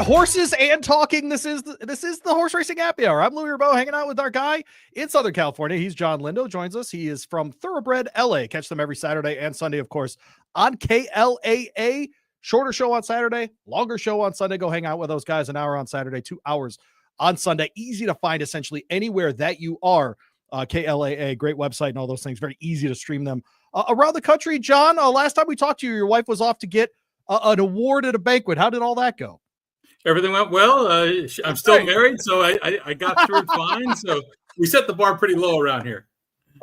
horses and talking. This is the Horse Racing Happy Hour. I'm Louie Rabeau, hanging out with our guy in Southern California. He's Jon Lindo, joins us. He is from Thoroughbred, LA. Catch them every Saturday and Sunday, of course, on KLAA. Shorter show on Saturday, longer show on Sunday. Go hang out with those guys. An hour on Saturday, 2 hours on Sunday. Easy to find essentially anywhere that you are. KLAA, great website and all those things. Very easy to stream them around the country. John, last time we talked to you, your wife was off to get an award at a banquet. How did all that go? Everything went well. I'm still married, so I got through it fine. So we set the bar pretty low around here.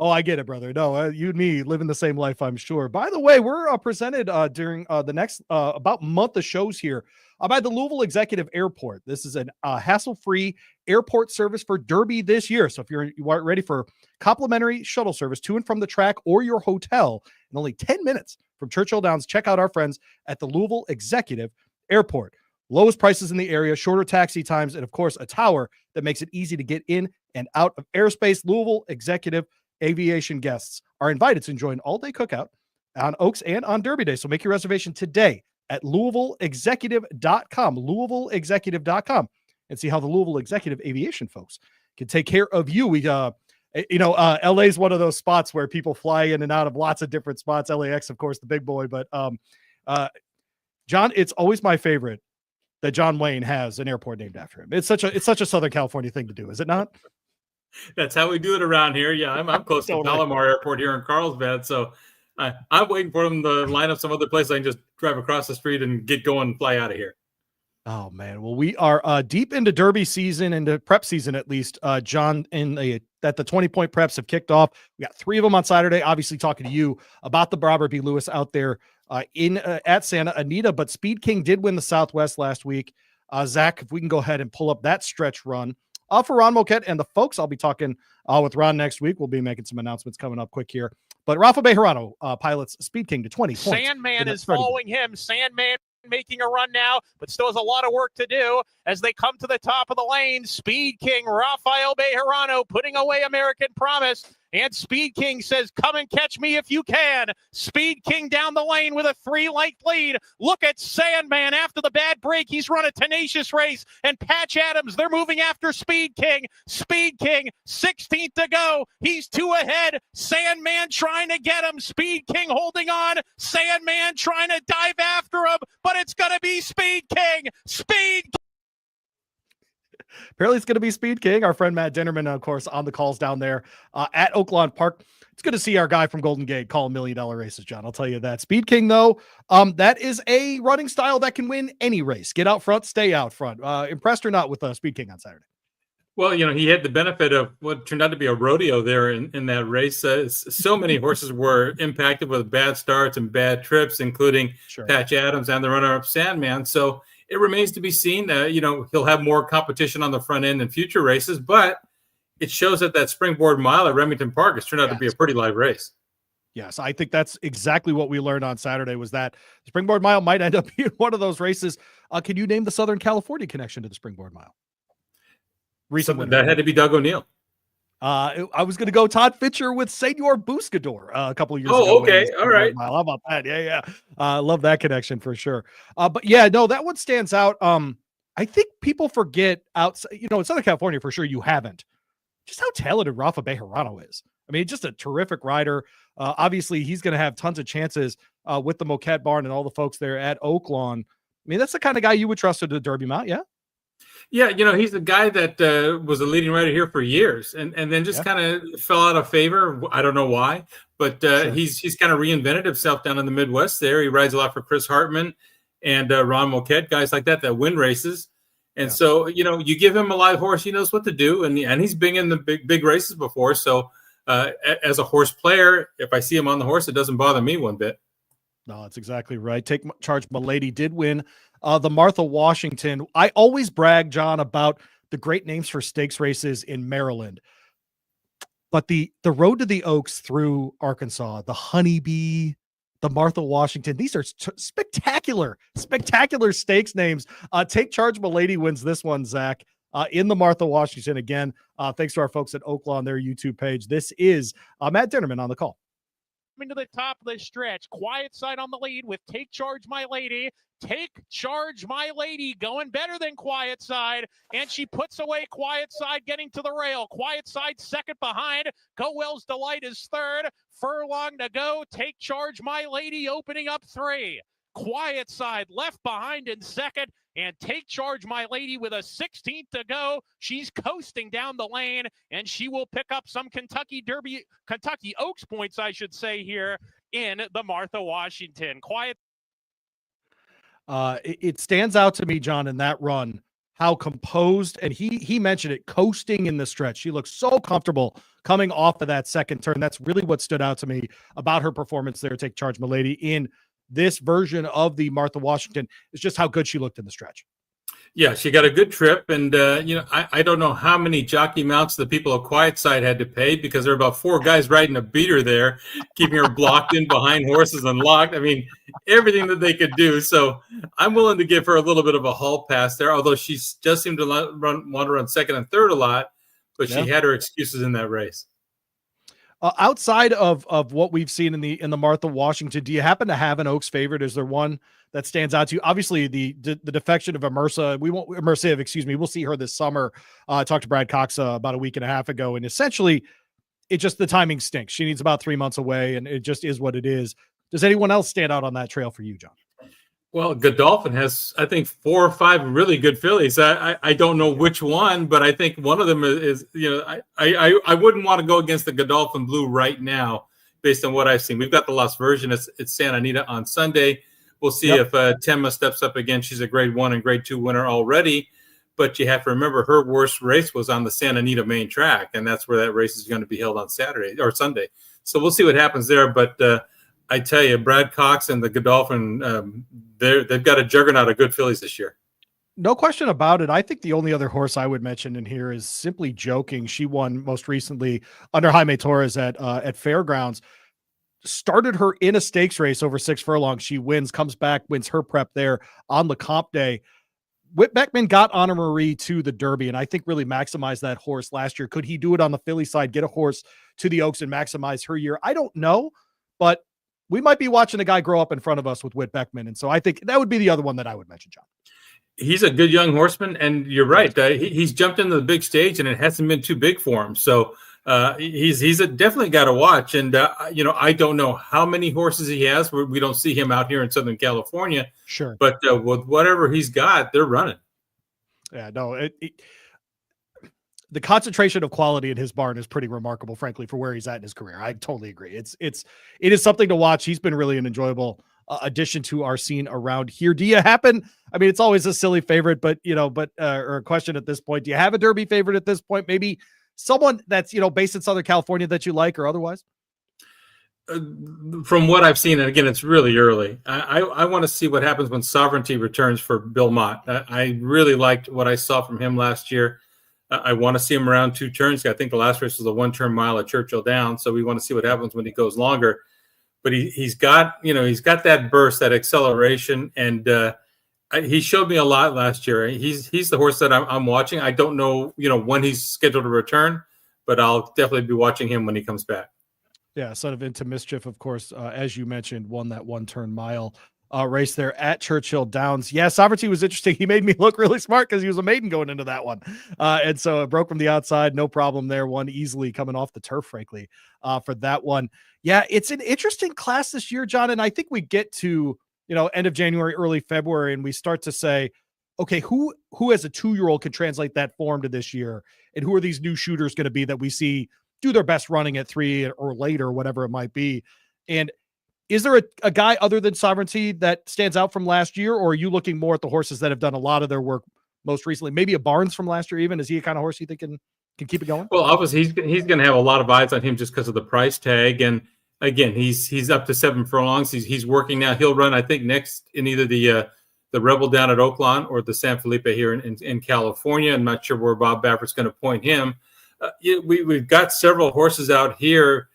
Oh, I get it, brother. No, you and me living the same life, I'm sure. By the way, we're presented during the next about month of shows here by the Louisville Executive Airport. This is an hassle-free airport service for Derby this year. So if you are ready for complimentary shuttle service to and from the track or your hotel in only 10 minutes from Churchill Downs, check out our friends at the Louisville Executive Airport. Lowest prices in the area, shorter taxi times, and of course, a tower that makes it easy to get in and out of airspace. Louisville Executive Aviation guests are invited to enjoy an all-day cookout on Oaks and on Derby Day. So make your reservation today at LouisvilleExecutive.com, LouisvilleExecutive.com, and see how the Louisville Executive Aviation folks can take care of you. We, LA is one of those spots where people fly in and out of lots of different spots. LAX, of course, the big boy. But John, it's always my favorite that John Wayne has an airport named after him. It's such a Southern California thing to do, is it not? That's how we do it around here. Yeah, I'm close to Palomar Airport here in Carlsbad, so I'm waiting for them to line up some other place I can just drive across the street and get going and fly out of here. Oh man, well we are deep into Derby season, into prep season at least. John, that the 20-point preps have kicked off. We got 3 of them on Saturday. Obviously, talking to you about the Robert B. Lewis out there at Santa Anita, but Speed King did win the Southwest last week. Zach, if we can go ahead and pull up that stretch run for Ron Moquette and the folks. I'll be talking with Ron next week. We'll be making some announcements coming up quick here. But Rafa Bejarano pilots Speed King to 20 points. Sandman is following him. Sandman making a run now, but still has a lot of work to do as they come to the top of the lane. Speed King, Rafael Bejarano putting away American Promise. And Speed King says, come and catch me if you can. Speed King down the lane with a 3-length lead. Look at Sandman after the bad break. He's run a tenacious race. And Patch Adams, they're moving after Speed King. Speed King, 16th to go. He's 2 ahead. Sandman trying to get him. Speed King holding on. Sandman trying to dive after him. But it's going to be Speed King. Speed King. Apparently it's going to be Speed King. Our friend Matt Dinnerman, of course, on the calls down there at Oaklawn Park. It's good to see our guy from Golden Gate call $1 million races, John. I'll tell you that. Speed King, though, that is a running style that can win any race. Get out front, stay out front. Impressed or not with Speed King on Saturday? Well, he had the benefit of what turned out to be a rodeo there in that race. So many horses were impacted with bad starts and bad trips, including Patch Adams and the runner-up Sandman. So it remains to be seen. He'll have more competition on the front end in future races, but it shows that Springboard Mile at Remington Park has turned out to be a pretty live race. Yes, I think that's exactly what we learned on Saturday was that the Springboard Mile might end up being one of those races. Can you name the Southern California connection to the Springboard Mile? That had to be Doug O'Neill. I was going to go Todd Fisher with Senor Buscador a couple of years ago. Oh, okay. All right. How about that? Yeah. Love that connection for sure. But yeah, no, that one stands out. I think people forget outside, in Southern California, for sure, you haven't just how talented Rafa Bejarano is. I mean, just a terrific rider. Obviously he's going to have tons of chances with the Moquette barn and all the folks there at Oaklawn. I mean, that's the kind of guy you would trust to the Derby Mount. Yeah. Yeah, he's the guy that was a leading rider here for years and then just kind of fell out of favor. I don't know why, but he's kind of reinvented himself down in the Midwest there. He rides a lot for Chris Hartman and Ron Moquette, guys like that win races. And so, you give him a live horse, he knows what to do. And he's been in the big races before. So as a horse player, if I see him on the horse, it doesn't bother me one bit. No, that's exactly right. Take Charge Milady did win the Martha Washington. I always brag, John, about the great names for stakes races in Maryland. But the road to the Oaks through Arkansas, the Honeybee, the Martha Washington, these are spectacular stakes names. Take Charge Milady wins this one, Zach, in the Martha Washington. Again, thanks to our folks at Oaklawn, their YouTube page. This is Matt Dinnerman on the call. to the top of the stretch. Quiet Side on the lead with Take Charge My Lady. Take Charge My Lady going better than Quiet Side, and she puts away Quiet Side getting to the rail. Quiet Side second behind. Go Well's Delight is third. Furlong to go. Take Charge My Lady opening up 3. Quiet Side left behind in second, and Take Charge My Lady with a 16th to go. She's coasting down the lane, and she will pick up some Kentucky Oaks points, I should say, here in the Martha Washington. It stands out to me, John, in that run, how composed, and he mentioned it, coasting in the stretch. She looks so comfortable coming off of that second turn. That's really what stood out to me about her performance there. Take Charge My Lady in this version of the Martha Washington is just how good she looked in the stretch. Yeah, she got a good trip, and I don't know how many jockey mounts the people of Quiet Side had to pay, because there were about 4 guys riding a beater there, keeping her blocked in behind horses and locked. I mean, everything that they could do. So I'm willing to give her a little bit of a hall pass there, although she just seemed to want to run second and third a lot, but she had her excuses in that race. Outside of what we've seen in the Martha Washington, do you happen to have an Oaks favorite? Is there one that stands out to you? Obviously, the defection of Immersive, excuse me. We'll see her this summer. I talked to Brad Cox about a week and a half ago, and essentially, the timing stinks. She needs about 3 months away, and it just is what it is. Does anyone else stand out on that trail for you, John? Well, Godolphin has, I think, 4 or 5 really good fillies. I don't know which one, but I think one of them is I wouldn't want to go against the Godolphin Blue right now based on what I've seen. We've got the Lost Version. It's Santa Anita on Sunday. We'll see if Temma steps up again. She's a grade 1 and grade 2 winner already, but you have to remember her worst race was on the Santa Anita main track, and that's where that race is going to be held on Saturday or Sunday. So we'll see what happens there, but I tell you, Brad Cox and the Godolphin, they've got a juggernaut of good fillies this year. No question about it. I think the only other horse I would mention in here is Simply Joking. She won most recently under Jaime Torres at Fairgrounds. Started her in a stakes race over 6 furlongs. She wins, comes back, wins her prep there on the comp day. Whit Beckman got Anna Marie to the Derby, and I think really maximized that horse last year. Could he do it on the filly side, get a horse to the Oaks and maximize her year? I don't know, but we might be watching a guy grow up in front of us with Whit Beckman. And so I think that would be the other one that I would mention, John. He's a good young horseman, and you're right. He's jumped into the big stage, and it hasn't been too big for him. So he's definitely got to watch. And, I don't know how many horses he has. We don't see him out here in Southern California. Sure. But with whatever he's got, they're running. Yeah, no, the concentration of quality in his barn is pretty remarkable, frankly, for where he's at in his career. I totally agree. It is something to watch. He's been really an enjoyable addition to our scene around here. Do you happen? I mean, it's always a silly favorite, but or a question at this point. Do you have a Derby favorite at this point? Maybe someone that's based in Southern California that you like, or otherwise. From what I've seen, and again, it's really early. I want to see what happens when Sovereignty returns for Bill Mott. I really liked what I saw from him last year. I want to see him around 2 turns. I think the last race was a 1-turn mile at Churchill Downs, so we want to see what happens when he goes longer. But he's got that burst, that acceleration, and he showed me a lot last year. He's the horse that I'm watching. I don't know when he's scheduled to return, but I'll definitely be watching him when he comes back. Yeah, Son of Into Mischief, of course, as you mentioned, won that 1-turn mile race there at Churchill Downs. Yeah, Sovereignty was interesting. He made me look really smart because he was a maiden going into that one. And so it broke from the outside. No problem there. Won easily coming off the turf, frankly, for that one. Yeah, it's an interesting class this year, John. And I think we get to, end of January, early February, and we start to say, okay, who as a 2-year-old can translate that form to this year? And who are these new shooters going to be that we see do their best running at 3 or later, whatever it might be? And is there a guy other than Sovereignty that stands out from last year, or are you looking more at the horses that have done a lot of their work most recently? Maybe a Barnes from last year even? Is he a kind of horse you think can keep it going? Well, obviously he's going to have a lot of eyes on him just because of the price tag. And again, he's up to 7 furlongs. He's working now. He'll run, I think, next in either the Rebel down at Oaklawn or the San Felipe here in California. I'm not sure where Bob Baffert's going to point him. We've got several horses out here.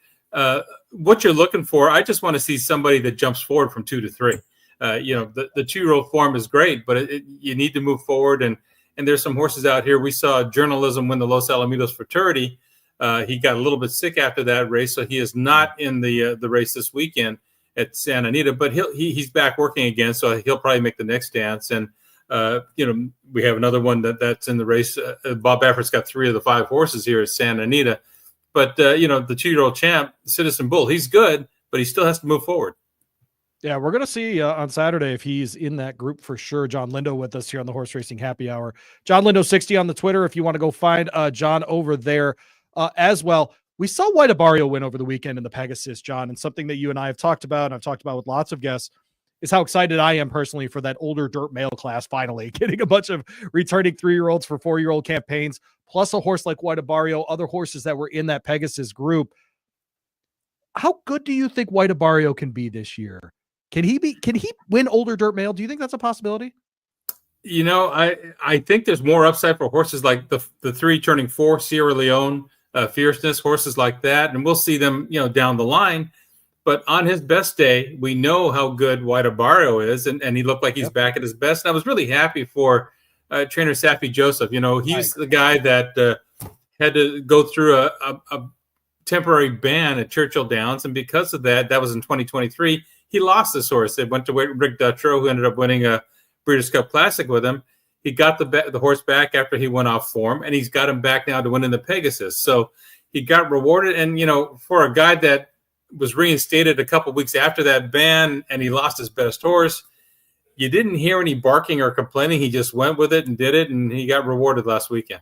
What you're looking for, I just want to see somebody that jumps forward from 2 to 3. The 2-year-old form is great, but you need to move forward. And there's some horses out here. We saw Journalism win the Los Alamitos Futurity. He got a little bit sick after that race, so he is not in the race this weekend at Santa Anita. But he's back working again, so he'll probably make the next dance. And we have another one that's in the race. Bob Baffert's got 3 of the 5 horses here at Santa Anita. But the 2-year-old champ, Citizen Bull, he's good, but he still has to move forward. Yeah, we're going to see on Saturday if he's in that group for sure. Jon Lindo with us here on the Horse Racing Happy Hour. Jon Lindo 60 on the Twitter if you want to go find John over there as well. We saw White Abarrio win over the weekend in the Pegasus, John, and something that you and I have talked about, and I've talked about with lots of guests, is how excited I am personally for that older dirt male class finally getting a bunch of returning 3-year-olds for 4-year-old campaigns, plus a horse like White Abarrio, other horses that were in that Pegasus group. How good do you think White Abarrio can be this year? Can he win older dirt male? Do you think that's a possibility? I think there's more upside for horses like the 3 turning 4, Sierra Leone, Fierceness, horses like that. And we'll see them, down the line. But on his best day, we know how good White Abarrio is. And he looked like he's back at his best. And I was really happy for trainer Safi Joseph. He's the guy that had to go through a temporary ban at Churchill Downs. And because of that, that was in 2023. He lost this horse. They went to Rick Dutrow, who ended up winning a Breeders' Cup Classic with him. He got the horse back after he went off form, and he's got him back now to win in the Pegasus. So he got rewarded. And, for a guy that was reinstated a couple weeks after that ban and he lost his best horse, you didn't hear any barking or complaining. He just went with it and did it, and he got rewarded last weekend.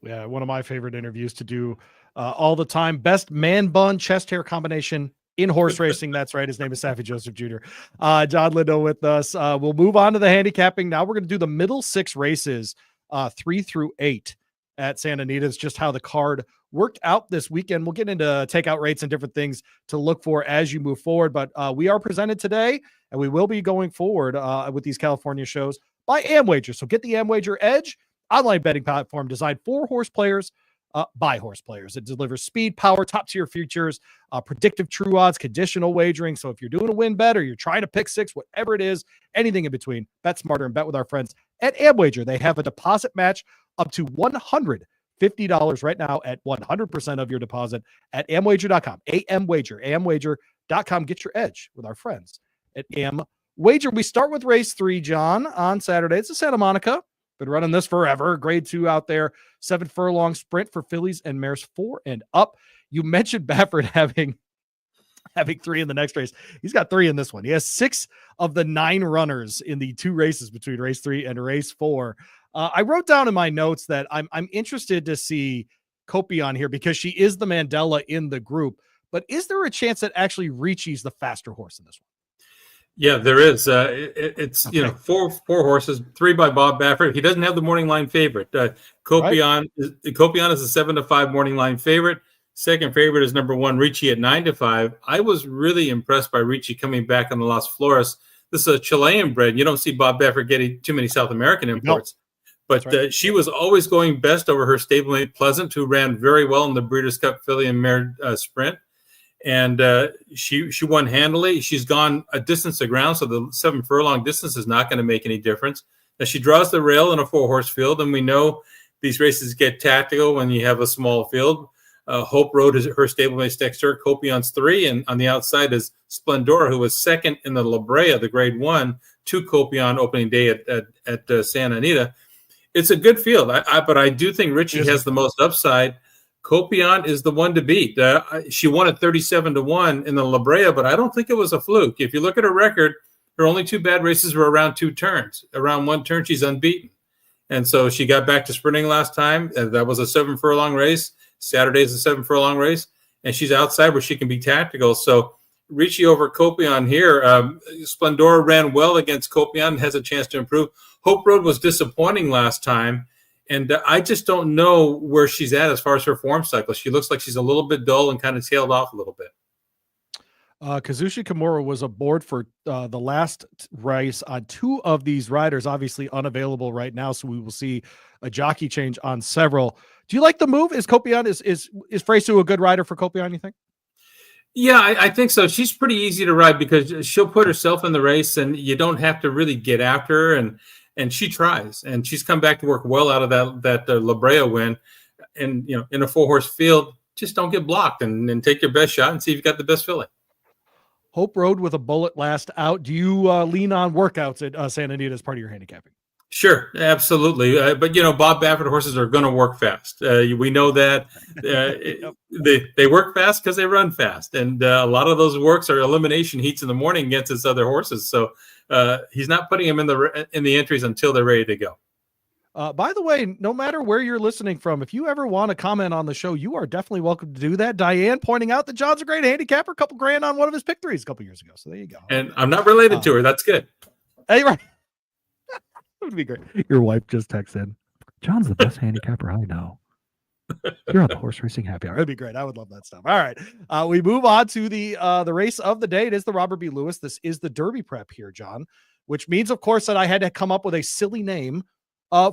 Yeah, one of my favorite interviews to do all the time. Best man bun chest hair combination in horse racing. That's right. His name is Safi Joseph Jr. Jon Lindo with us. We'll move on to the handicapping. Now we're going to do the middle 6 races, 3 through 8 at Santa Anita. It's just how the card worked out this weekend. We'll get into takeout rates and different things to look for as you move forward. But we are presented today, and we will be going forward with these California shows by AmWager. So get the AmWager Edge online betting platform designed for horse players, by horse players. It delivers speed, power, top tier features, predictive true odds, conditional wagering. So if you're doing a win bet or you're trying to pick 6, whatever it is, anything in between, bet smarter and bet with our friends at AmWager. They have a deposit match up to $150 right now at 100% of your deposit at amwager.com. amwager.com. Get your edge with our friends at AmWager. We start with race 3, John, on Saturday. It's a Santa Monica. Been running this forever. Grade 2 out there. 7 furlong sprint for fillies and mares 4 and up. You mentioned Baffert having 3 in the next race. He's got 3 in this one. He has 6 of the 9 runners in the 2 races between race 3 and race 4. I wrote down in my notes that I'm interested to see Kopi on here because she is the Mandela in the group. But is there a chance that actually Ricci's the faster horse in this one? Yeah, there is. It's okay. 4 horses, 3 by Bob Baffert. He doesn't have the morning line favorite. Kopion is a 7-5 morning line favorite. Second favorite is number 1 Ricci at 9-5. I was really impressed by Ricci coming back on the Las Flores. This is a Chilean bred. You don't see Bob Baffert getting too many South American imports, but right. She was always going best over her stablemate Pleasant, who ran very well in the Breeders' Cup Filly and Mare Sprint. And she won handily. She's gone a distance to ground, so the 7 furlong distance is not going to make any difference. Now, she draws the rail in a 4-horse field, and we know these races get tactical when you have a small field. Hope Road is her stablemate Dexter. Copion's 3, and on the outside is Splendora, who was second in the La Brea, the Grade 1, to Copion opening day at Santa Anita. It's a good field, but I do think Ricci has the most upside. Copion is the one to beat. She won at 37-1 in the La Brea, but I don't think it was a fluke. If you look at her record, her only 2 bad races were around 2 turns. Around 1 turn, she's unbeaten. And so she got back to sprinting last time. That was a 7 furlong race. Saturday is a 7 furlong race. And she's outside where she can be tactical. So Ricci over Copion here. Splendora ran well against Copion, has a chance to improve. Hope Road was disappointing last time. And I just don't know where she's at as far as her form cycle. She looks like she's a little bit dull and kind of tailed off a little bit. Kazushi Kimura was aboard for the last race on 2 of these riders, obviously unavailable right now. So we will see a jockey change on several. Do you like the move? Is Copion, is Freysu a good rider for Copion, you think? Yeah, I think so. She's pretty easy to ride because she'll put herself in the race and you don't have to really get after her. And she tries, and she's come back to work well out of that La Brea win. in a 4-horse field, just don't get blocked and take your best shot and see if you got the best filly. Hope rode with a bullet last out. Do you lean on workouts at Santa Anita as part of your handicapping? Sure, absolutely. But Bob Baffert horses are going to work fast. We know that they work fast because they run fast, and a lot of those works are elimination heats in the morning against his other horses. So he's not putting them in the entries until they're ready to go. By the way, no matter where you're listening from, if you ever want to comment on the show, you are definitely welcome to do that. Diane pointing out that John's a great handicapper, a couple grand on one of his pick threes a couple years ago. So there you go. And I'm not related to her. That's good. Hey, right. That would be great. Your wife just texted, John's the best handicapper I know. You're on the horse racing happy hour. That'd be great. I would love that stuff. All right. We move on to the race of the day. It is the Robert B. Lewis. This is the Derby prep here, John, which means, of course, that I had to come up with a silly name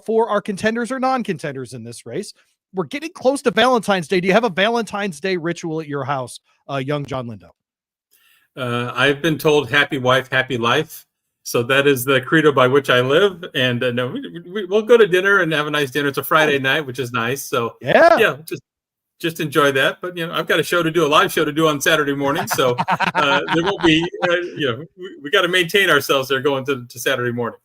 for our contenders or non-contenders in this race. We're getting close to Valentine's Day. Do you have a Valentine's Day ritual at your house, young Jon Lindo? I've been told happy wife, happy life. So that is the credo by which I live. And no, we'll go to dinner and have a nice dinner. It's a Friday night, which is nice. So yeah, just enjoy that. But I've got a live show to do on Saturday morning. So there won't be, we got to maintain ourselves there going to Saturday morning.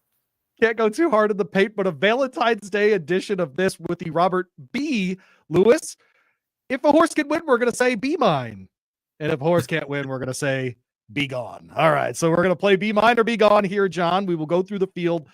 Can't go too hard in the paint, but a Valentine's Day edition of this with the Robert B. Lewis. If a horse can win, we're going to say be mine. And if a horse can't win, we're going to say be gone. All right. So we're going to play be mine or be gone here, John. We will go through the field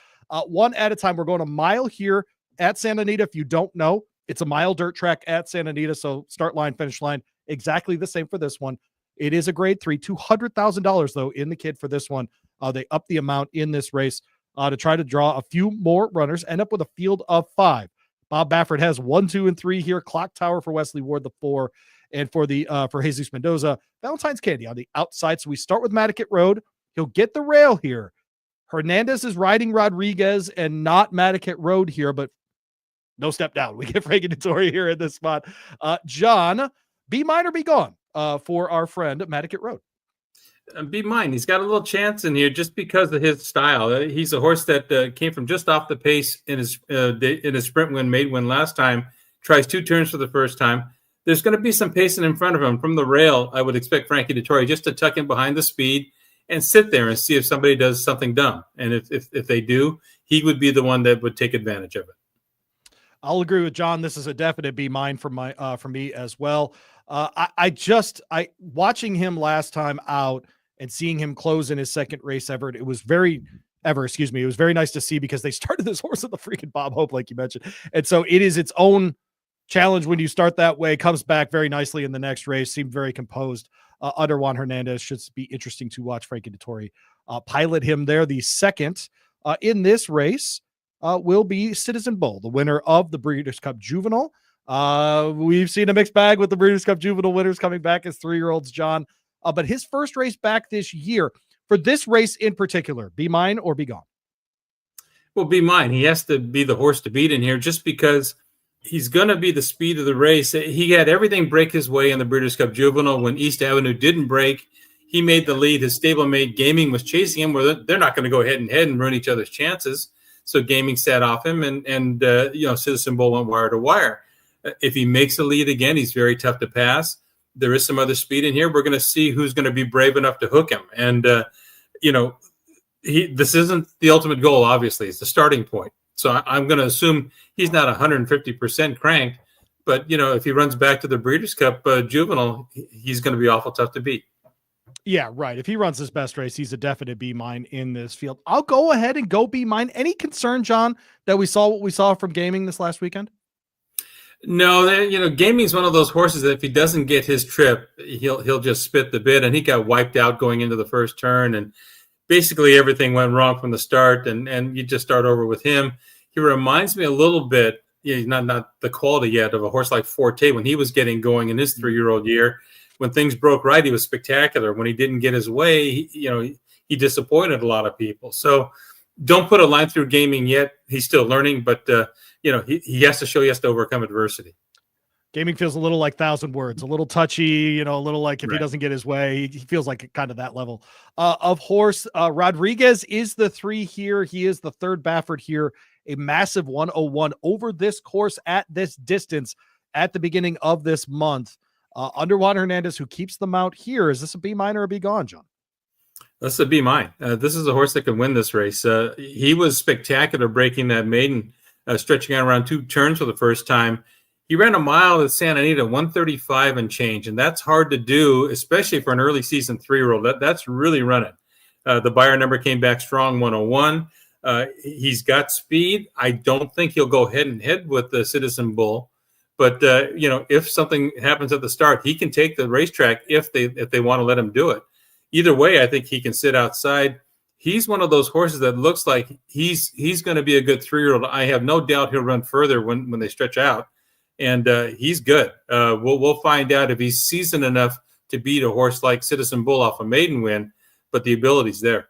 one at a time. We're going a mile here at Santa Anita. If you don't know, it's a mile dirt track at Santa Anita. So start line, finish line, exactly the same for this one. It is a grade 3, $200,000 though in the kid for this one. They up the amount in this race to try to draw a few more runners, end up with a field of 5. Bob Baffert has 1, 2, and 3 here. Clock Tower for Wesley Ward, the 4. And for Jesus Mendoza, Valentine's Candy on the outside. So we start with Matticat Road. He'll get the rail here. Hernandez is riding Rodriguez and not Matticat Road here, but no step down. We get Frankie Dettori here in this spot. John, be mine or be gone for our friend Matticat Road. Be mine. He's got a little chance in here just because of his style. He's a horse that came from just off the pace in his sprint win, maiden win last time. Tries 2 turns for the first time. There's going to be some pacing in front of him from the rail. I would expect Frankie Dettori just to tuck in behind the speed and sit there and see if somebody does something dumb. And if they do, he would be the one that would take advantage of it. I'll agree with John. This is a definite be mine for me as well. I watching him last time out and seeing him close in his second race ever. It was very nice to see because they started this horse at the freaking Bob Hope, like you mentioned. And so it is its own challenge when you start that way. Comes back very nicely in the next race, seemed very composed under Juan Hernandez. Should be interesting to watch Frankie Dettori pilot him there. The second in this race will be Citizen Bull, the winner of the Breeders' Cup Juvenile. We've seen a mixed bag with the Breeders' Cup Juvenile winners coming back as 3-year-olds, John. But his first race back this year, for this race in particular, be mine or be gone? Well, be mine. He has to be the horse to beat in here just because he's going to be the speed of the race. He had everything break his way in the Breeders' Cup Juvenile. When East Avenue didn't break, he made the lead. His stablemate Gaming was chasing him, where they're not going to go head and head and ruin each other's chances. So Gaming sat off him, and Citizen Bull went wire to wire. If he makes a lead again, he's very tough to pass. There is some other speed in here. We're going to see who's going to be brave enough to hook him. And, this isn't the ultimate goal, obviously. It's the starting point. So I'm going to assume he's not 150% cranked. But, if he runs back to the Breeders' Cup Juvenile, he's going to be awful tough to beat. Yeah, right. If he runs his best race, he's a definite be mine in this field. I'll go ahead and go be mine. Any concern, John, that we saw what we saw from Gaming this last weekend? No, Gaming's one of those horses that if he doesn't get his trip, he'll just spit the bit. And he got wiped out going into the first turn, and basically everything went wrong from the start. And you just start over with him. He reminds me a little bit. He's not the quality yet of a horse like Forte when he was getting going in his 3-year-old year. When things broke right, he was spectacular. When he didn't get his way, he disappointed a lot of people. So don't put a line through Gaming yet. He's still learning, but he has to show he has to overcome adversity. Gaming feels a little like 1,000 words, a little touchy, a little like if he doesn't get his way, he feels like kind of that level of horse. Rodriguez is the 3 here. He is the 3rd Baffert here, a massive 101 over this course at this distance at the beginning of this month. Underwater Hernandez, who keeps the mount here. Is this a B minor or a B gone, John? That's a B mine. This is a horse that can win this race. He was spectacular breaking that maiden, stretching out around 2 turns for the first time. He ran a mile at Santa Anita, 135 and change, and that's hard to do, especially for an early season 3-year-old. That's really running. The buyer number came back strong, 101. He's got speed. I don't think he'll go head and head with the Citizen Bull, but if something happens at the start, he can take the racetrack if they want to let him do it. Either way, I think he can sit outside. He's one of those horses that looks like he's going to be a good 3-year-old. I have no doubt he'll run further when they stretch out, and he's good. We'll find out if he's seasoned enough to beat a horse like Citizen Bull off a maiden win, but the ability's there.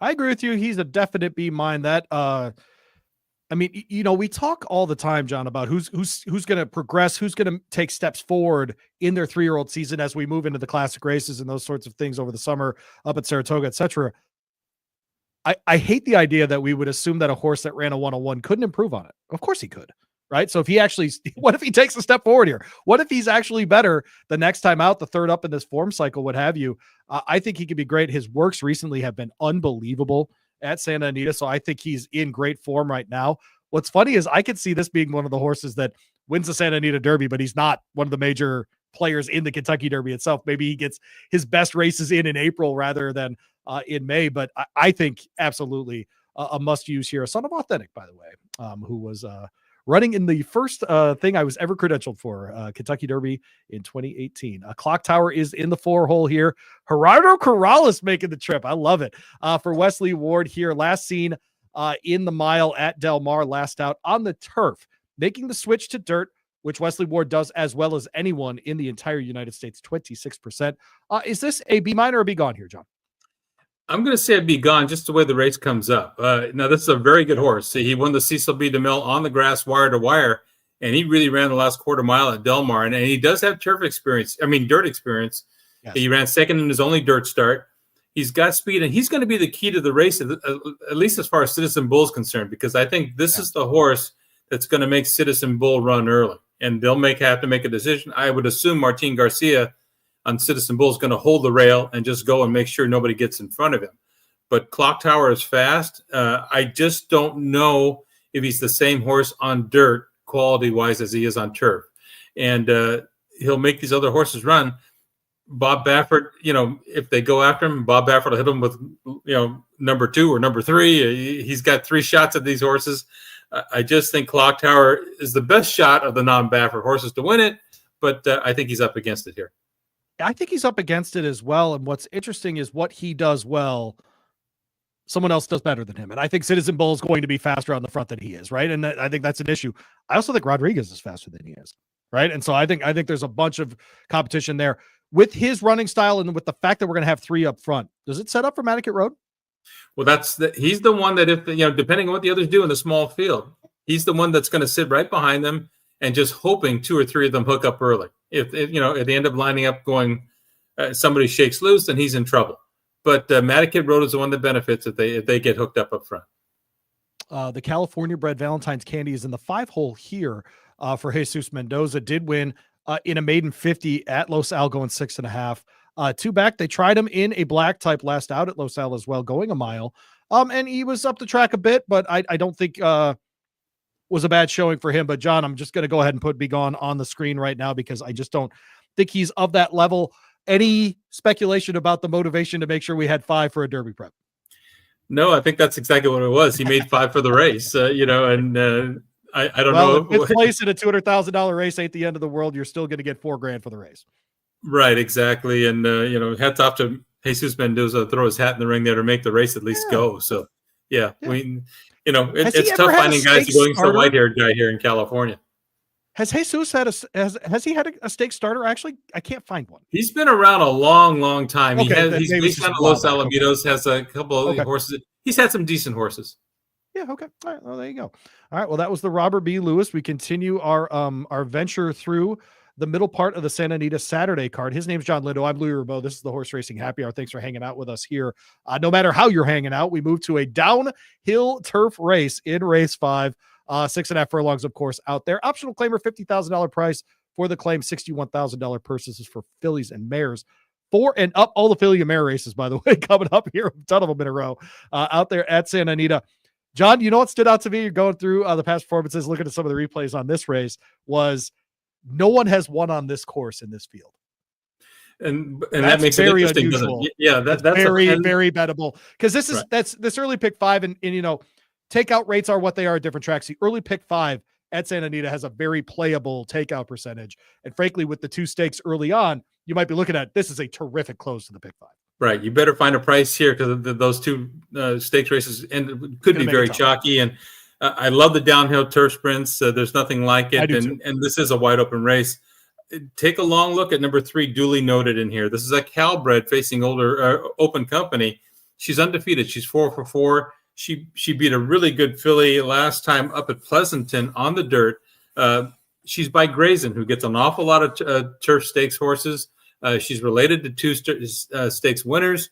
I agree with you. He's a definite B mine. That we talk all the time, John, about who's going to progress, who's going to take steps forward in their 3-year-old season as we move into the classic races and those sorts of things over the summer up at Saratoga, etc. I hate the idea that we would assume that a horse that ran a 101 couldn't improve on it. Of course he could, right? So if he actually, what if he takes a step forward here? What if he's actually better the next time out, the third up in this form cycle, what have you? I think he could be great. His works recently have been unbelievable at Santa Anita, so I think he's in great form right now. What's funny is I could see this being one of the horses that wins the Santa Anita Derby, but he's not one of the major players in the Kentucky Derby itself. Maybe he gets his best races in April rather than in May, but I think absolutely a must use here. A son of Authentic, by the way, who was running in the first thing I was ever credentialed for, Kentucky Derby in 2018. Clock Tower is in the 4-hole here. Gerardo Corrales making the trip. I love it. For Wesley Ward here, last seen in the mile at Del Mar, last out on the turf, making the switch to dirt, which Wesley Ward does as well as anyone in the entire United States, 26%. Is this a B minor or B gone here, John? I'm going to say it'd be gone just the way the race comes up. Now, this is a very good horse. He won the Cecil B. DeMille on the grass, wire to wire, and he really ran the last quarter mile at Del Mar. And he does have dirt experience. Yes. He ran second in his only dirt start. He's got speed, and he's going to be the key to the race, at least as far as Citizen Bull is concerned, because I think this is the horse that's going to make Citizen Bull run early, and they'll have to make a decision. I would assume Martin Garcia on Citizen Bull is going to hold the rail and just go and make sure nobody gets in front of him. But Clock Tower is fast. I just don't know if he's the same horse on dirt quality-wise as he is on turf. And he'll make these other horses run. Bob Baffert, if they go after him, Bob Baffert will hit him with, number 2 or number 3. He's got 3 shots at these horses. I just think Clock Tower is the best shot of the non-Baffert horses to win it, but I think he's up against it here. I think he's up against it as well. And what's interesting is what he does well, someone else does better than him. And I think Citizen Bull is going to be faster on the front than he is, right? And I think that's an issue. I also think Rodriguez is faster than he is, right? And so I think there's a bunch of competition there. With his running style and with the fact that we're going to have 3 up front, does it set up for Matticat Road? Well, he's the one that if depending on what the others do in the small field, he's the one that's going to sit right behind them and just hoping 2 or 3 of them hook up early. If they end up lining up going, somebody shakes loose, then he's in trouble. But Matticat Road is the one that benefits if they get hooked up front. The California bred Valentine's Candy is in the 5-hole here for Jesus Mendoza. Did win in a maiden 50 at Los Al, going 6.5. 2 back. They tried him in a black type last out at Los Al as well, going a mile. And he was up the track a bit, but I don't think was a bad showing for him. But John, I'm just going to go ahead and put Be Gone on the screen right now because I just don't think he's of that level. Any speculation about the motivation to make sure we had 5 for a Derby prep? No, I think that's exactly what it was. He made 5 for the race, I don't know. If place in a $200,000 race ain't the end of the world. You're still going to get $4,000 for the race. Right, exactly. And, hats off to Jesus Mendoza, throw his hat in the ring there to make the race at least go. So, it's tough finding guys going for the white-haired guy here in California. Has Jesus has he had a stake starter? Actually, I can't find one. He's been around a long, long time. Okay, He's based on Los Alamitos, has a couple of horses. He's had some decent horses. Yeah, okay. All right, well, there you go. All right, well, that was the Robert B. Lewis. We continue our venture through the middle part of the Santa Anita Saturday card. His name's Jon Lindo. I'm Louie Rabeau. This is the Horse Racing Happy Hour. Thanks for hanging out with us here. No matter how you're hanging out, we move to a downhill turf race in race 5. 6.5 furlongs, of course, out there. Optional claimer, $50,000 price for the claim. $61,000 purses for fillies and mares. 4 and up, all the filly and mare races, by the way, coming up here, a ton of them in a row out there at Santa Anita. John, you know what stood out to me? You're going through the past performances, looking at some of the replays on this race, was no one has won on this course in this field. And that makes it interesting, doesn't it? Yeah, that's very, very bettable. Because this is this early pick 5, and takeout rates are what they are at different tracks. The early pick 5 at Santa Anita has a very playable takeout percentage. And frankly, with the 2 stakes early on, you might be looking at this is a terrific close to the pick 5. Right. You better find a price here because those 2 stakes races could be very chalky. And I love the downhill turf sprints. There's nothing like it. And this is a wide open race. Take a long look at number 3, Duly Noted in here. This is a Calbred facing older open company. She's undefeated. She's 4 for 4. She beat a really good filly last time up at Pleasanton on the dirt. She's by Grayson, who gets an awful lot of turf stakes horses. She's related to 2 stakes winners.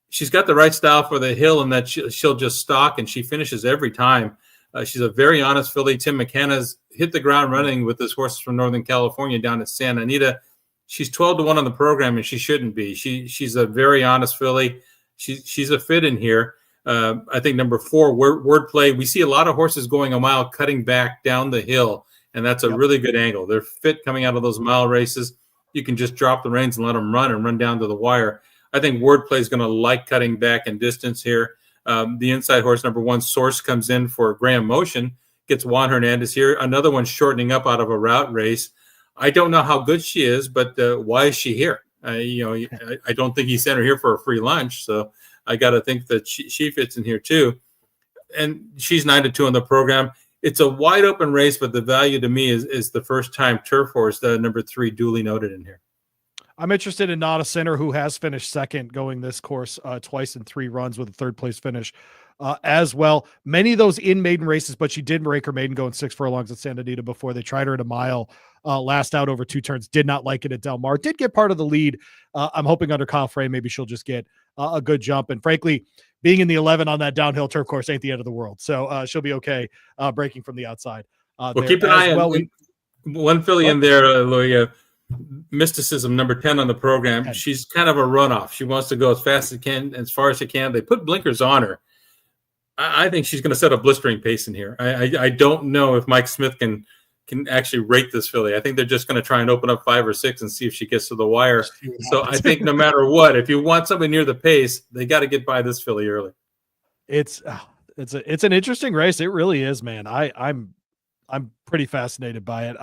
She's got the right style for the hill, and that she'll just stalk, and she finishes every time. She's a very honest filly. Tim McKenna's hit the ground running with this horse from Northern California down at Santa Anita. She's 12-1 on the program, and she shouldn't be. She's a very honest filly. She's a fit in here. I think number 4, Wordplay. We see a lot of horses going a mile, cutting back down the hill, and that's a really good angle. They're fit coming out of those mile races. You can just drop the reins and let them run and run down to the wire. I think Wordplay is going to like cutting back in distance here. The inside horse, number 1, Source, comes in for Graham Motion, gets Juan Hernandez here. Another one shortening up out of a route race. I don't know how good she is, but why is she here? I don't think he sent her here for a free lunch, so I got to think that she fits in here too. And she's 9-2 on the program. It's a wide open race, but the value to me is the first time turf horse, the number 3, Duly Noted in here. I'm interested in Not a Sinner, who has finished second going this course twice in 3 runs with a 3rd place finish as well. Many of those in maiden races, but she did break her maiden going 6 furlongs at Santa Anita before. They tried her at a mile last out over 2 turns. Did not like it at Del Mar. Did get part of the lead. I'm hoping under Kyle Frey, maybe she'll just get a good jump. And frankly, being in the 11 on that downhill turf course ain't the end of the world. So she'll be okay breaking from the outside. Well, keep an eye on one filly in there, Louie. Mysticism, number 10 on the program. 10. She's kind of a runoff. She wants to go as fast as far as she can. They put blinkers on her. I think she's going to set a blistering pace in here. I don't know if Mike Smith can actually rate this filly. I think they're just going to try and open up 5 or 6 and see if she gets to the wire. So I think no matter what, if you want somebody near the pace, they got to get by this filly early. It's an interesting race. It really is, man. I'm pretty fascinated by it.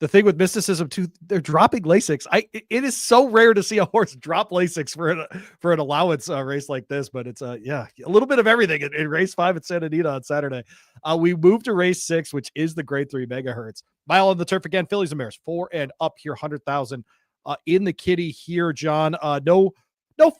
The thing with Mysticism too, they're dropping Lasix. It is so rare to see a horse drop Lasix for an allowance race like this, but it's a little bit of everything in race 5 at Santa Anita on Saturday. We moved to race 6, which is the grade 3 megahertz mile on the turf again. Fillies and mares 4 and up here, 100,000 in the kitty here, John. No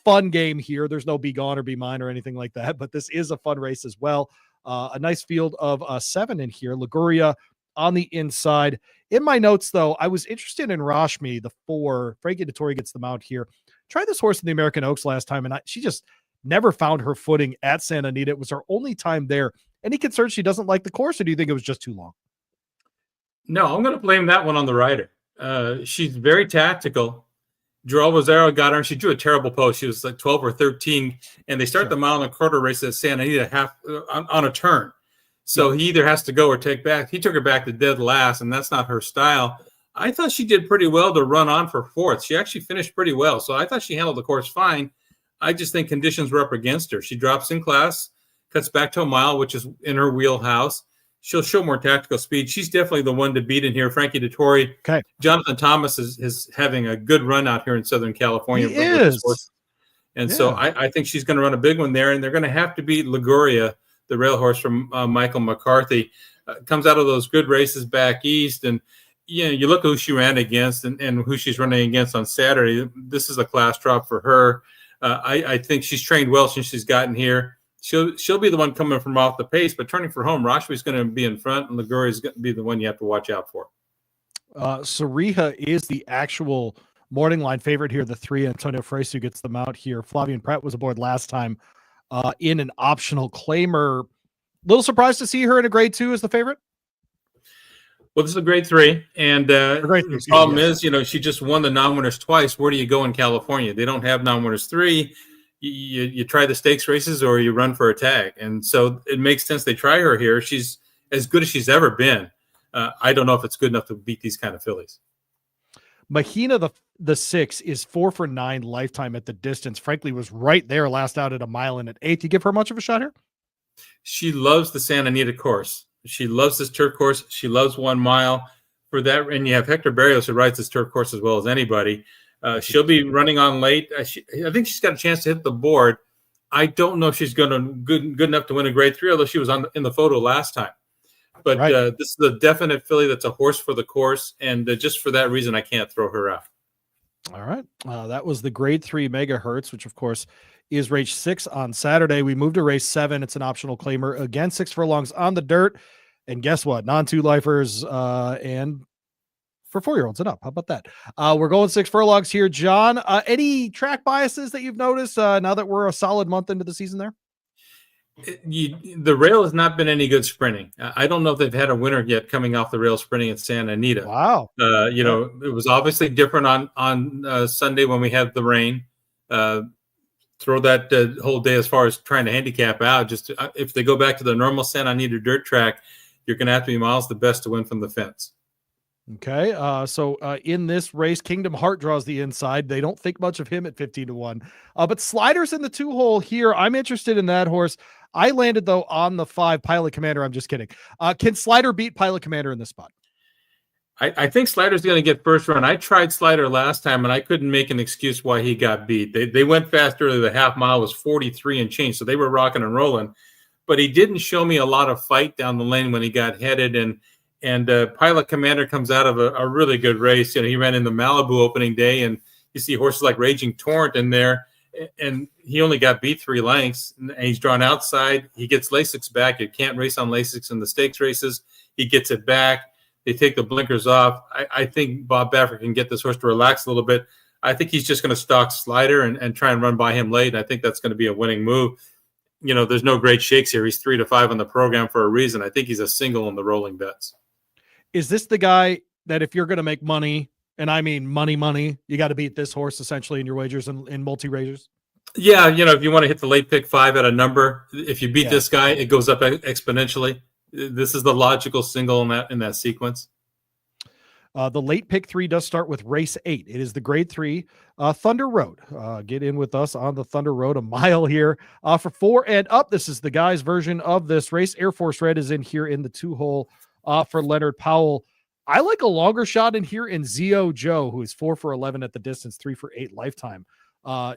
fun game here. There's no Be Gone or Be Mine or anything like that, but this is a fun race as well. A nice field of 7 in here. Liguria on the inside. In my notes, though, I was interested in Rashmi, the 4. Frankie Dettori gets them out here. Tried this horse in the American Oaks last time, and she just never found her footing at Santa Anita. It was her only time there. Any concern she doesn't like the course, or do you think it was just too long? No, I'm going to blame that one on the rider. She's very tactical. Joel Rosero got her, and she drew a terrible post. She was like 12 or 13, and they start the mile and a quarter race at Santa Anita on a turn. So he either has to go or take back. He took her back to dead last, and that's not her style. I thought she did pretty well to run on for 4th. She actually finished pretty well. So I thought she handled the course fine. I just think conditions were up against her. She drops in class, cuts back to a mile, which is in her wheelhouse. She'll show more tactical speed. She's definitely the one to beat in here. Frankie Dettori. Okay. Jonathan Thomas is having a good run out here in Southern California. He is. And so I think she's going to run a big one there, and they're going to have to beat Liguria, the rail horse from Michael McCarthy. Comes out of those good races back east, and you look at who she ran against and who she's running against on Saturday. This is a class drop for her. I think she's trained well since she's gotten here. She'll be the one coming from off the pace, but turning for home, Rashmi's going to be in front, and Liguria is going to be the one you have to watch out for. Sariha is the actual morning line favorite here. The 3, Antonio Fresu gets them out here. Flavian Pratt was aboard last time in an optional claimer. Little surprised to see her in a grade 2 as the favorite. Well, this is a grade 3, and the problem is, she just won the non-winners twice. Where do you go in California? They don't have non-winners 3. You try the stakes races or you run for a tag, and so it makes sense they try her here. She's as good as she's ever been. I don't know if it's good enough to beat these kind of fillies. Mahina, the 6, is 4 for 9 lifetime at the distance. Frankly, was right there last out at a mile and an eighth. You give her much of a shot here? She loves the Santa Anita course. She loves this turf course. She loves 1 mile for that. And you have Hector Barrios, who rides this turf course as well as anybody. She'll be running on late. I think she's got a chance to hit the board. I don't know if she's going to good enough to win a grade 3, although she was in the photo last time. But this is a definite filly that's a horse for the course. And just for that reason, I can't throw her out. All right. That was the grade 3 megahertz, which of course is race 6 on Saturday. We moved to race 7. It's an optional claimer. Again, 6 furlongs on the dirt. And guess what? Non-2 lifers and for 4-year-olds and up. How about that? We're going 6 furlongs here, John. Any track biases that you've noticed now that we're a solid month into the season there? The rail has not been any good sprinting. I don't know if they've had a winner yet coming off the rail sprinting at Santa Anita. Wow. It was obviously different on Sunday when we had the rain. Throw that whole day as far as trying to handicap out. Just if they go back to the normal Santa Anita dirt track, you're going to have to be miles the best to win from the fence. Okay. So in this race, Kingdom Heart draws the inside. They don't think much of him at 15-1. But Slider's in the 2-hole here. I'm interested in that horse. I landed, though, on the 5 Pilot Commander. I'm just kidding. Can Slider beat Pilot Commander in this spot? I think Slider's going to get first run. I tried Slider last time, and I couldn't make an excuse why he got beat. They went fast early. The half mile was 43 and change, so they were rocking and rolling. But he didn't show me a lot of fight down the lane when he got headed. And Pilot Commander comes out of a really good race. He ran in the Malibu opening day, and you see horses like Raging Torrent in there, and he only got beat 3 lengths. And he's drawn outside. He gets Lasix back. You can't race on Lasix in the stakes races. He gets it back. They take the blinkers off. I think Bob Baffert can get this horse to relax a little bit. I think he's just going to stalk Slider and try and run by him late. I think that's going to be a winning move. There's no great shakes here. He's 3-5 on the program for a reason. I think he's a single in the rolling bets. Is this the guy that if you're going to make money, and I mean money, you got to beat this horse essentially in your wagers and in multi-ragers? Yeah, if you want to hit the late pick 5 at a number, if you beat this guy, it goes up exponentially. This is the logical single in that sequence. The late pick 3 does start with race 8. It is the grade 3 Thunder Road. Get in with us on the Thunder Road, a mile here for 4 and up. This is the guy's version of this race. Air Force Red is in here in the 2-hole for Leonard Powell. I like a longer shot in here in Zio Joe, who is 4 for 11 at the distance, 3 for 8 lifetime.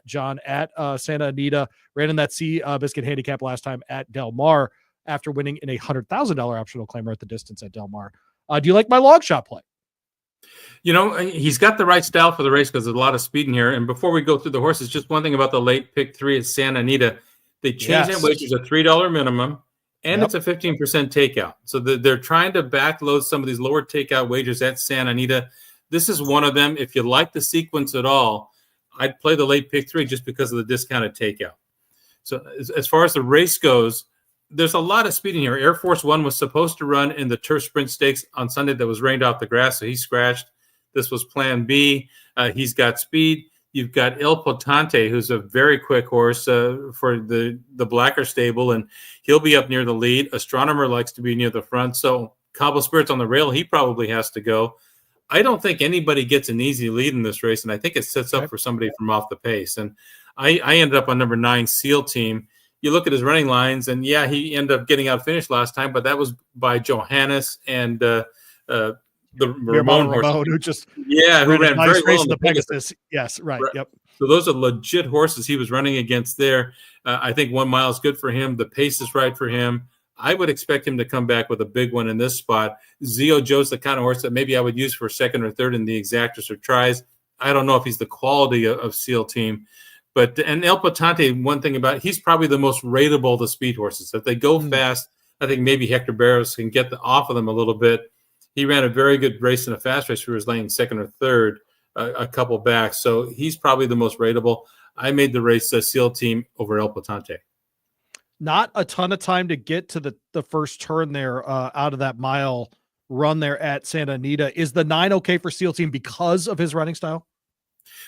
John at Santa Anita ran in that Sea Biscuit handicap last time at Del Mar after winning in a $100,000 optional claimer at the distance at Del Mar. Do you like my long shot play? He's got the right style for the race because there's a lot of speed in here. And before we go through the horses, just one thing about the late pick 3 at Santa Anita. They changed that wagers a $3 minimum, and it's a 15% takeout. So they're trying to backload some of these lower takeout wagers at Santa Anita. This is one of them. If you like the sequence at all, I'd play the late pick 3 just because of the discounted takeout. So as far as the race goes, there's a lot of speed in here. Air Force One was supposed to run in the Turf Sprint Stakes on Sunday that was rained off the grass, so he scratched. This was plan B. He's got speed. You've got El Potente, who's a very quick horse for the Blacker stable, and he'll be up near the lead. Astronomer likes to be near the front, so Cobble Spirits on the rail, he probably has to go. I don't think anybody gets an easy lead in this race, and I think it sets up for somebody from off the pace. And I ended up on number 9, Seal Team. You look at his running lines, and he ended up getting out finished last time, but that was by Johannes and the Ramon horse, who ran very well in the Pegasus. Yes, right. Yep. So those are legit horses he was running against there. I think 1 mile is good for him. The pace is right for him. I would expect him to come back with a big one in this spot. Zio Joe's the kind of horse that maybe I would use for second or third in the exactas or tries. I don't know if he's the quality of Seal Team. And El Potente, one thing about it, he's probably the most rateable of the speed horses. If they go fast, I think maybe Hector Barrios can get off of them a little bit. He ran a very good race in a fast race. He was laying second or third, a couple back. So he's probably the most rateable. I made the race Seal Team over El Potente. not a ton of time to get to the first turn there out of that mile run there at Santa Anita. Is the 9 okay for SEAL Team because of his running style?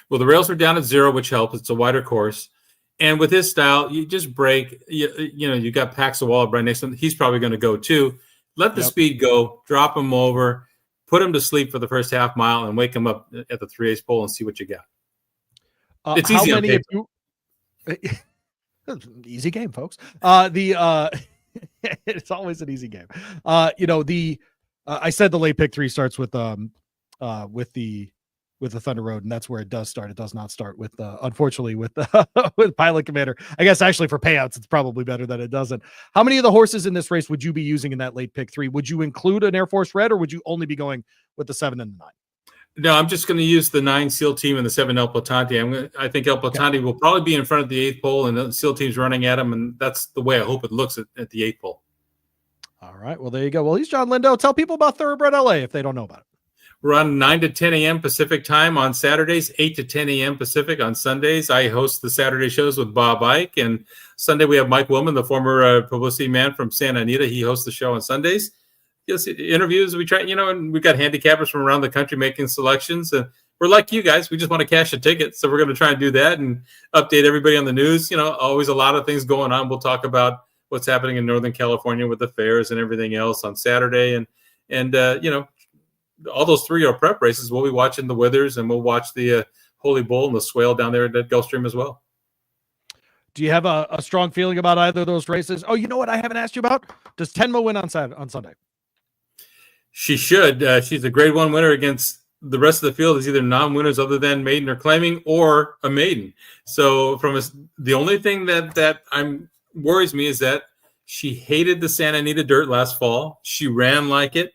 Well, the rails are down at 0, which helps. It's a wider course. And with his style, you just break, you got Pax of Wall right next to him. He's probably going to go too. Let the speed go, drop him over, put him to sleep for the first half mile, and wake him up at the 3/8 pole and see what you got. It's how easy. Many of you? Easy game, folks. It's always an easy game. I said the late pick 3 starts with the Thunder Road, and that's where it does start. It does not start with unfortunately with with Pilot Commander. I guess actually for payouts, it's probably better that it doesn't. How many of the horses in this race would you be using in that late pick 3? Would you include an Air Force Red, or would you only be going with the 7 and the 9? No, I'm just going to use the 9 SEAL Team and the 7 El Platante. I think El Platante will probably be in front of the 8th pole, and the SEAL Team's running at him, and that's the way I hope it looks at the 8th pole. All right, well, there you go. Well, he's Jon Lindo. Tell people about Thoroughbred LA if they don't know about it. We're on 9 to 10 a.m. Pacific time on Saturdays, 8 to 10 a.m. Pacific on Sundays. I host the Saturday shows with Bob Ike, and Sunday we have Mike Willman, the former publicity man from Santa Anita. He hosts the show on Sundays. Yes, interviews. We try, and we've got handicappers from around the country making selections. And we're like you guys. We just want to cash a ticket. So we're going to try and do that and update everybody on the news. Always a lot of things going on. We'll talk about what's happening in Northern California with the fairs and everything else on Saturday. And all those 3 are prep races. We'll be watching the Withers, and we'll watch the Holy Bull and the Swale down there at Gulfstream as well. Do you have a strong feeling about either of those races? Oh, you know what I haven't asked you about? Does Tenma win on Sunday? She should. She's a grade 1 winner against the rest of the field is either non-winners other than maiden or claiming, or a maiden. So the only thing that worries me is that she hated the Santa Anita dirt last fall. She ran like it.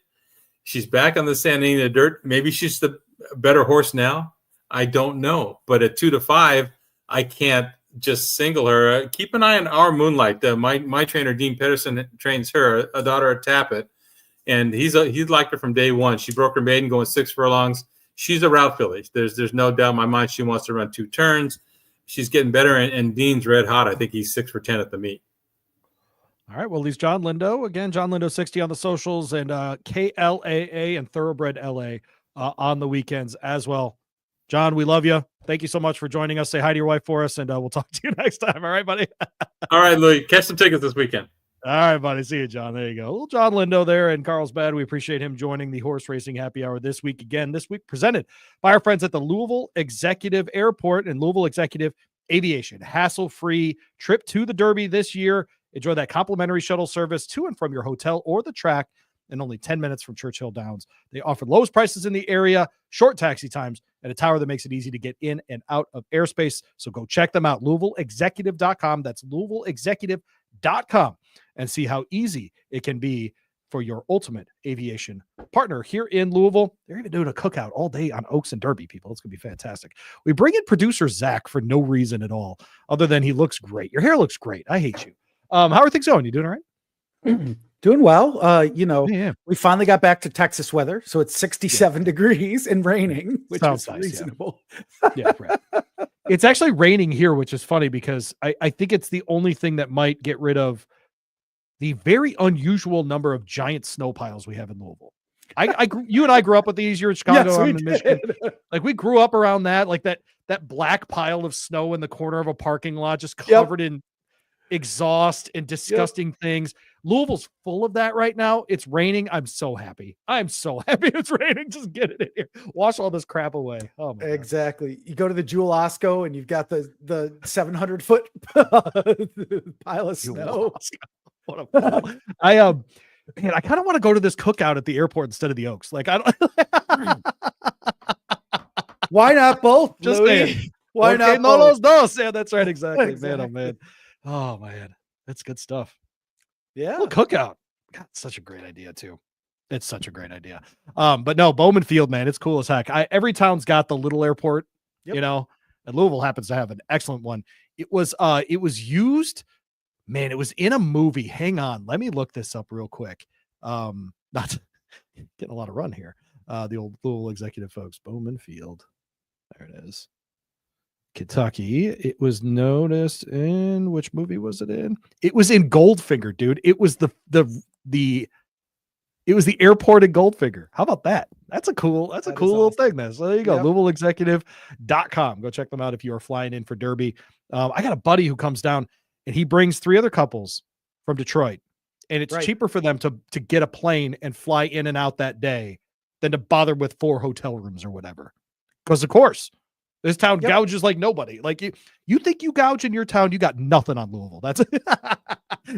She's back on the Santa Anita dirt. Maybe she's the better horse now. I don't know. But at 2 to 5, I can't just single her. Keep an eye on Our Moonlight. My trainer, Dean Pedersen, trains her, a daughter of Tappet. And he's liked her from day one. She broke her maiden going 6 furlongs. She's a route filly. There's no doubt in my mind she wants to run 2 turns. She's getting better, and Dean's red hot. I think he's 6 for 10 at the meet. All right. Well, he's Jon Lindo. Again, Jon Lindo 60 on the socials, and KLAA and Thoroughbred LA on the weekends as well. John, we love you. Thank you so much for joining us. Say hi to your wife for us, and we'll talk to you next time. All right, buddy? All right, Louie. Catch some tickets this weekend. All right, buddy. See you, John. There you go. Little Jon Lindo there in Carlsbad. We appreciate him joining the horse racing happy hour this week. Again, this week presented by our friends at the Louisville Executive Airport and Louisville Executive Aviation. Hassle-free trip to the Derby this year. Enjoy that complimentary shuttle service to and from your hotel or the track in only 10 minutes from Churchill Downs. They offer lowest prices in the area, short taxi times, and a tower that makes it easy to get in and out of airspace. So go check them out, LouisvilleExecutive.com. That's LouisvilleExecutive.com, and see how easy it can be for your ultimate aviation partner here in Louisville. They're even doing a cookout all day on Oaks and Derby, people. It's going to be fantastic. We bring in producer Zach for no reason at all, other than he looks great. Your hair looks great. I hate you. How are things going? You doing all right? Doing well. Yeah. We finally got back to Texas weather, so it's 67 degrees and raining, which Sounds is nice, reasonable. Yeah, right. It's actually raining here, which is funny because I think it's the only thing that might get rid of the very unusual number of giant snow piles we have in Louisville. You and I grew up with these. You're in Chicago, Yes, I'm we in Michigan. Like we grew up around that, like that black pile of snow in the corner of a parking lot, just covered in exhaust and disgusting things. Louisville's full of that right now. It's raining. I'm so happy. It's raining. Just get it in here. Wash all this crap away. Oh my Exactly. You go to the Jewel Osco and you've got the 700-foot pile of snow. What a fool. I kind of want to go to this cookout at the airport instead of the Oaks. Like I don't. Why not both? Just Louis? saying. Why Okay, not no both? los dos. Yeah, that's right. Exactly. Exactly. Man, oh man, that's good stuff. Yeah. Well, cookout. God, such a great idea too. It's such a great idea. But no, Bowman Field, man, it's cool as heck. Every town's got the little airport, and Louisville happens to have an excellent one. It was used, man, it was in a movie. Hang on, let me look this up real quick. Not getting a lot of run here. The old Louisville Executive folks, Bowman Field. There it is. Kentucky. It was noticed in which movie was it in? It was in Goldfinger, dude. It was the airport in Goldfinger. How about that? That's a cool little thing. So there you go. Yep. LouisvilleExecutive.com. Go check them out if you are flying in for Derby. I got a buddy who comes down and he brings 3 other couples from Detroit, and it's cheaper for them to get a plane and fly in and out that day than to bother with 4 hotel rooms or whatever. Because of course, this town gouges like nobody. Like you think you gouge in your town, you got nothing on Louisville. That's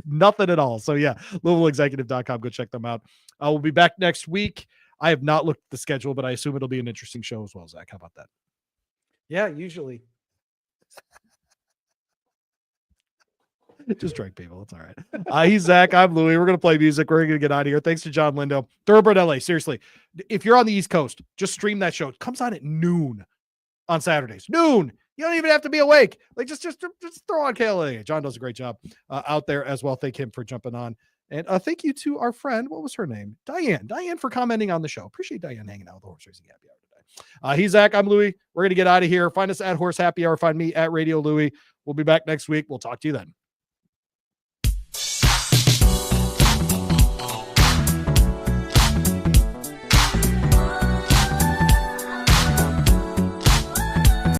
nothing at all. So yeah, LouisvilleExecutive.com. Go check them out. We'll be back next week. I have not looked at the schedule, but I assume it'll be an interesting show as well, Zach. How about that? Yeah, usually. Just drink, people. It's all right. He's Zach. I'm Louie. We're going to play music. We're going to get out of here. Thanks to Jon Lindo. Thoroughbred LA. Seriously, if you're on the East Coast, just stream that show. It comes on at noon on Saturdays. Noon. You don't even have to be awake. Like just throw on KLA. John does a great job out there as well. Thank him for jumping on. And thank you to our friend. What was her name? Diane. Diane for commenting on the show. Appreciate Diane hanging out with the Horse Racing Happy Hour today. He's Zach. I'm Louie. We're going to get out of here. Find us at Horse Happy Hour. Find me at Radio Louie. We'll be back next week. We'll talk to you then.